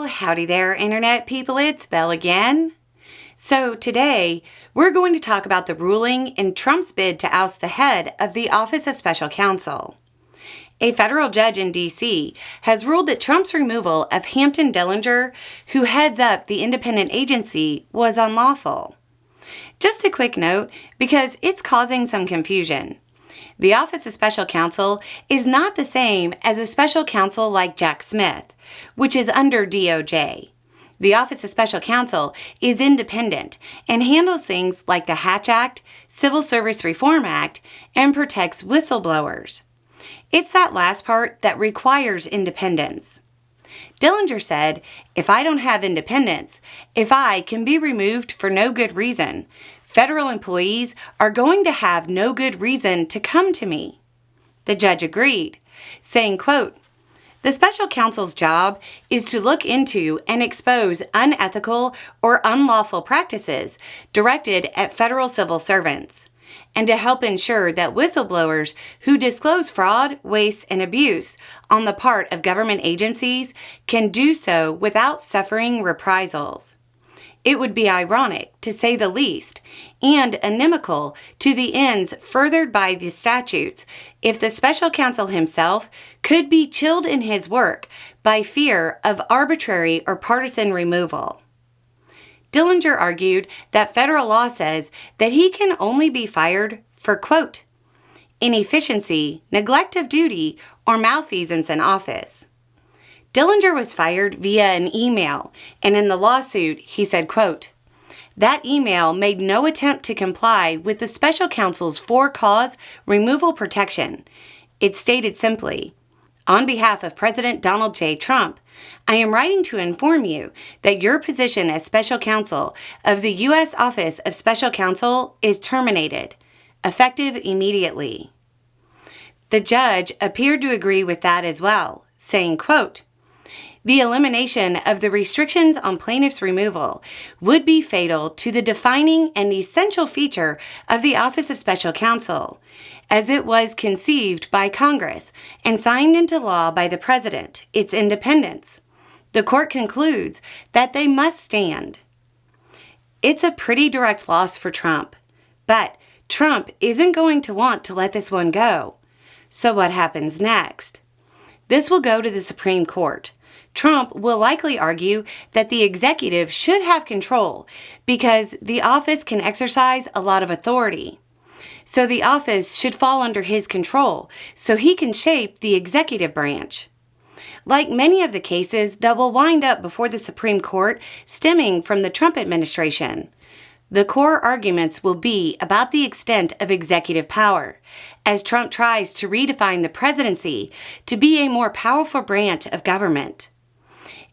Well, howdy there, Internet people. It's Belle again. So today, we're going to talk about the ruling in Trump's bid to oust the head of the Office of Special Counsel. A federal judge in D.C. has ruled that Trump's removal of Hampton Dillinger, who heads up the independent agency, was unlawful. Just a quick note, because it's causing some confusion. The Office of Special Counsel is not the same as a special counsel like Jack Smith, which is under DOJ. The Office of Special Counsel is independent and handles things like the Hatch Act, Civil Service Reform Act, and protects whistleblowers. It's that last part that requires independence. Dillinger said, "If I don't have independence, if I can be removed for no good reason, federal employees are going to have no good reason to come to me." The judge agreed, saying, quote, "The special counsel's job is to look into and expose unethical or unlawful practices directed at federal civil servants, and to help ensure that whistleblowers who disclose fraud, waste, and abuse on the part of government agencies can do so without suffering reprisals. It would be ironic, to say the least, and inimical to the ends furthered by the statutes if the special counsel himself could be chilled in his work by fear of arbitrary or partisan removal." Dillinger argued that federal law says that he can only be fired for, quote, "inefficiency, neglect of duty, or malfeasance in office." Dillinger was fired via an email, and in the lawsuit, he said, quote, "That email made no attempt to comply with the special counsel's for-cause removal protection. It stated simply, 'On behalf of President Donald J. Trump, I am writing to inform you that your position as special counsel of the U.S. Office of Special Counsel is terminated, effective immediately.'" The judge appeared to agree with that as well, saying, quote, "The elimination of the restrictions on plaintiff's removal would be fatal to the defining and essential feature of the Office of Special Counsel, as it was conceived by Congress and signed into law by the President, its independence. The court concludes that they must stand." It's a pretty direct loss for Trump, but Trump isn't going to want to let this one go. So what happens next? This will go to the Supreme Court. Trump will likely argue that the executive should have control because the office can exercise a lot of authority. So the office should fall under his control so he can shape the executive branch. Like many of the cases that will wind up before the Supreme Court stemming from the Trump administration, the core arguments will be about the extent of executive power, as Trump tries to redefine the presidency to be a more powerful branch of government.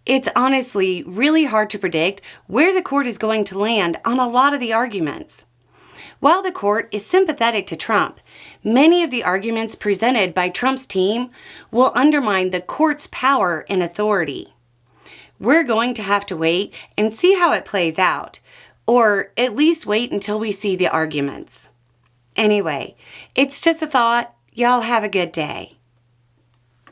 It's honestly really hard to predict where the court is going to land on a lot of the arguments. While the court is sympathetic to Trump, many of the arguments presented by Trump's team will undermine the court's power and authority. We're going to have to wait and see how it plays out, or at least wait until we see the arguments. Anyway, it's just a thought. Y'all have a good day.